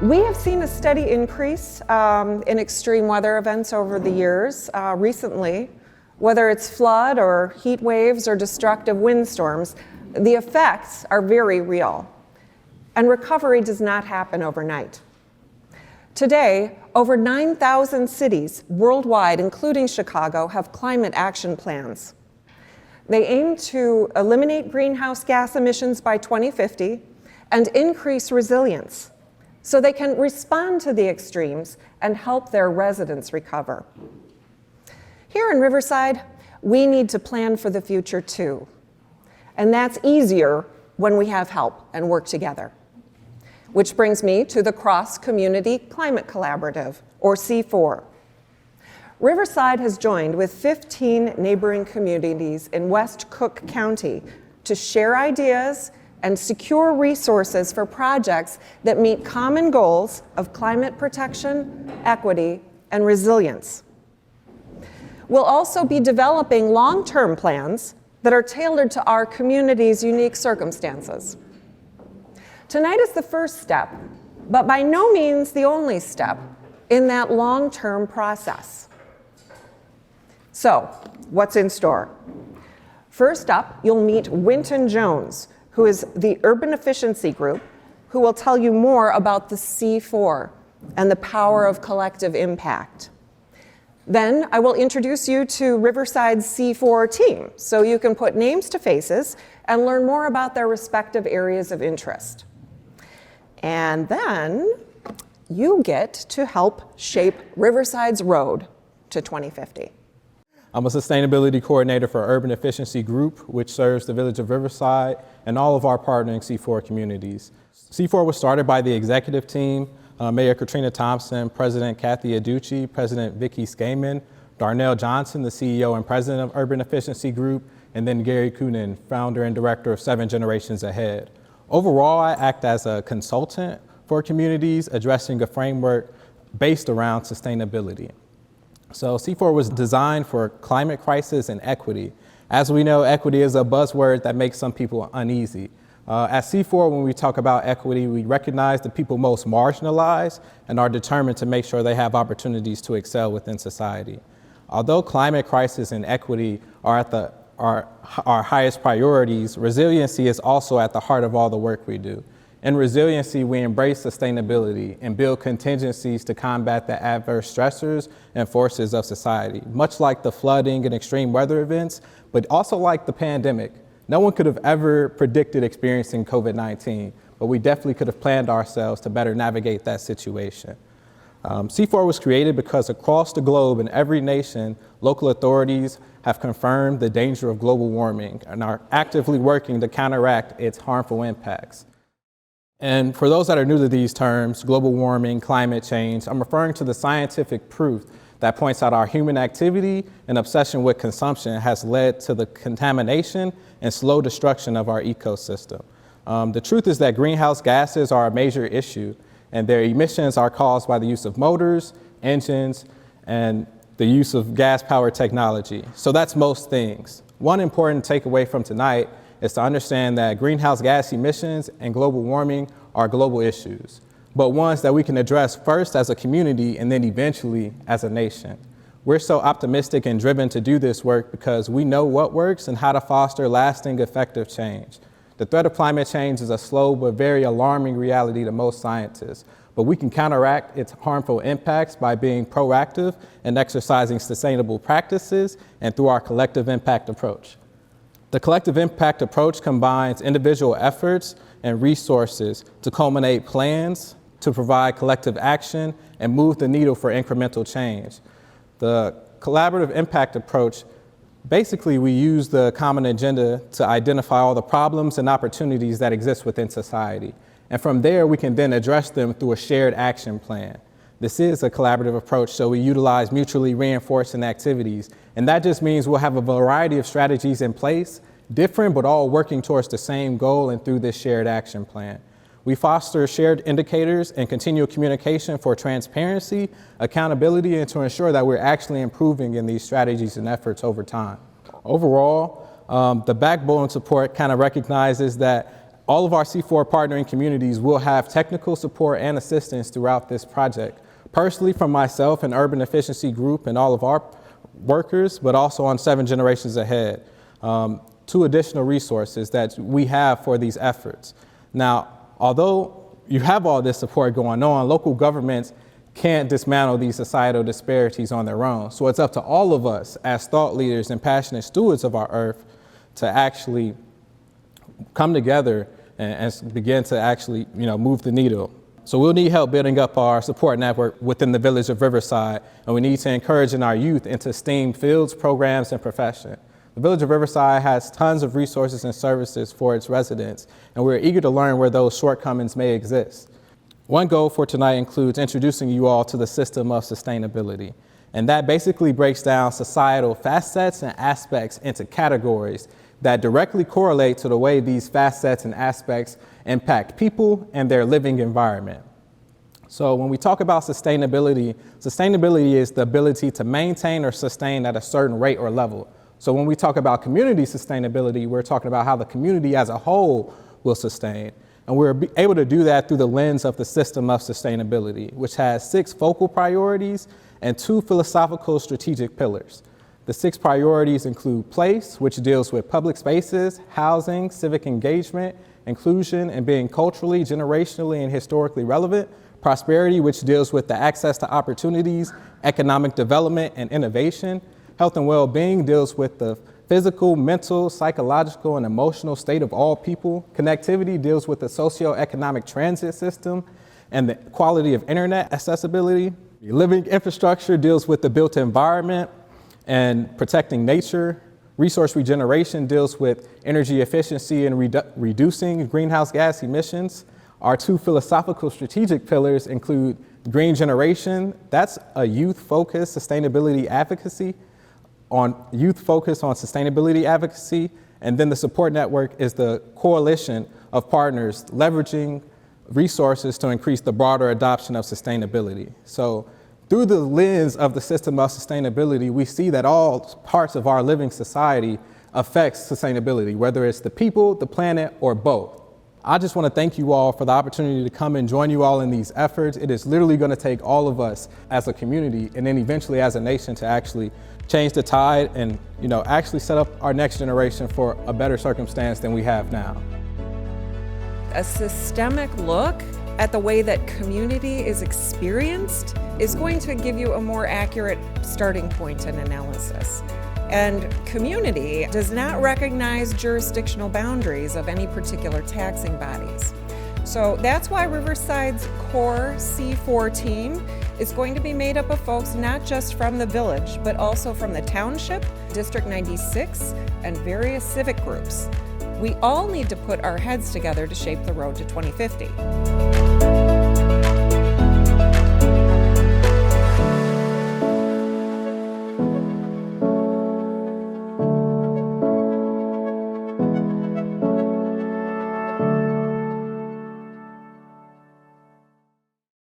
We have seen a steady increase in extreme weather events over the years. Recently, whether it's flood or heat waves or destructive windstorms, the effects are very real, and recovery does not happen overnight. Today, over 9,000 cities worldwide, including Chicago, have climate action plans. They aim to eliminate greenhouse gas emissions by 2050 and increase resilience so they can respond to the extremes and help their residents recover. Here in Riverside, we need to plan for the future too. And that's easier when we have help and work together. Which brings me to the Cross Community Climate Collaborative, or C4. Riverside has joined with 15 neighboring communities in West Cook County to share ideas and secure resources for projects that meet common goals of climate protection, equity, and resilience. We'll also be developing long-term plans that are tailored to our community's unique circumstances. Tonight is the first step, but by no means the only step in that long-term process. So, what's in store? First up, you'll meet Winton Jones, who is the Urban Efficiency Group, who will tell you more about the C4 and the power of collective impact. Then I will introduce you to Riverside's C4 team, so you can put names to faces and learn more about their respective areas of interest. And then you get to help shape Riverside's road to 2050. I'm a sustainability coordinator for Urban Efficiency Group, which serves the village of Riverside and all of our partnering C4 communities. C4 was started by the executive team, Mayor Katrina Thompson, President Kathy Aducci, President Vicky Skaman, Darnell Johnson, the CEO and President of Urban Efficiency Group, and then Gary Coonan, founder and director of 7 Generations Ahead. Overall, I act as a consultant for communities addressing a framework based around sustainability. So C4 was designed for climate crisis and equity. As we know, equity is a buzzword that makes some people uneasy. At C4, when we talk about equity, we recognize the people most marginalized and are determined to make sure they have opportunities to excel within society. Although climate crisis and equity are at our highest priorities, resiliency is also at the heart of all the work we do. In resiliency, we embrace sustainability and build contingencies to combat the adverse stressors and forces of society, much like the flooding and extreme weather events, but also like the pandemic. No one could have ever predicted experiencing COVID-19, but we definitely could have planned ourselves to better navigate that situation. C4 was created because across the globe in every nation, local authorities have confirmed the danger of global warming and are actively working to counteract its harmful impacts. And for those that are new to these terms, global warming, climate change, I'm referring to the scientific proof that points out our human activity and obsession with consumption has led to the contamination and slow destruction of our ecosystem. The truth is that greenhouse gases are a major issue, and their emissions are caused by the use of motors, engines, and the use of gas-powered technology. So that's most things. One important takeaway from tonight is to understand that greenhouse gas emissions and global warming are global issues, but ones that we can address first as a community and then eventually as a nation. We're so optimistic and driven to do this work because we know what works and how to foster lasting, effective change. The threat of climate change is a slow but very alarming reality to most scientists, but we can counteract its harmful impacts by being proactive and exercising sustainable practices and through our collective impact approach. The collective impact approach combines individual efforts and resources to culminate plans, to provide collective action, and move the needle for incremental change. The collaborative impact approach, basically we use the common agenda to identify all the problems and opportunities that exist within society. And from there, we can then address them through a shared action plan. This is a collaborative approach, so we utilize mutually reinforcing activities. And that just means we'll have a variety of strategies in place, different but all working towards the same goal and through this shared action plan. We foster shared indicators and continual communication for transparency, accountability, and to ensure that we're actually improving in these strategies and efforts over time. Overall, the backbone support kind of recognizes that All of our C4 partnering communities will have technical support and assistance throughout this project. Personally, from myself and Urban Efficiency Group and all of our workers, but also on 7 Generations Ahead. 2 additional resources that we have for these efforts. Now, although you have all this support going on, local governments can't dismantle these societal disparities on their own. So it's up to all of us as thought leaders and passionate stewards of our earth to actually come together and begin to actually, move the needle. So we'll need help building up our support network within the village of Riverside, and we need to encourage our youth into STEAM fields, programs, and profession. The village of Riverside has tons of resources and services for its residents, and we're eager to learn where those shortcomings may exist. One goal for tonight includes introducing you all to the system of sustainability, and that basically breaks down societal facets and aspects into categories that directly correlate to the way these facets and aspects impact people and their living environment. So when we talk about sustainability, sustainability is the ability to maintain or sustain at a certain rate or level. So when we talk about community sustainability, we're talking about how the community as a whole will sustain. And we're able to do that through the lens of the system of sustainability, which has 6 focal priorities and 2 philosophical strategic pillars. The 6 priorities include place, which deals with public spaces, housing, civic engagement, inclusion, and being culturally, generationally, and historically relevant. Prosperity, which deals with the access to opportunities, economic development, and innovation. Health and well-being deals with the physical, mental, psychological, and emotional state of all people. Connectivity deals with the socioeconomic transit system and the quality of internet accessibility. Living infrastructure deals with the built environment and protecting nature. Resource regeneration deals with energy efficiency and reducing greenhouse gas emissions. Our 2 philosophical strategic pillars include green generation. That's a youth-focused sustainability advocacy, on youth focus on sustainability advocacy, and then the support network is the coalition of partners leveraging resources to increase the broader adoption of sustainability. So through the lens of the system of sustainability, we see that all parts of our living society affects sustainability, whether it's the people, the planet, or both. I just want to thank you all for the opportunity to come and join you all in these efforts. It is literally going to take all of us as a community and then eventually as a nation to actually change the tide and, actually set up our next generation for a better circumstance than we have now. A systemic look at the way that community is experienced is going to give you a more accurate starting point in analysis. And community does not recognize jurisdictional boundaries of any particular taxing bodies. So that's why Riverside's core C4 team is going to be made up of folks not just from the village, but also from the township, District 96, and various civic groups. We all need to put our heads together to shape the road to 2050.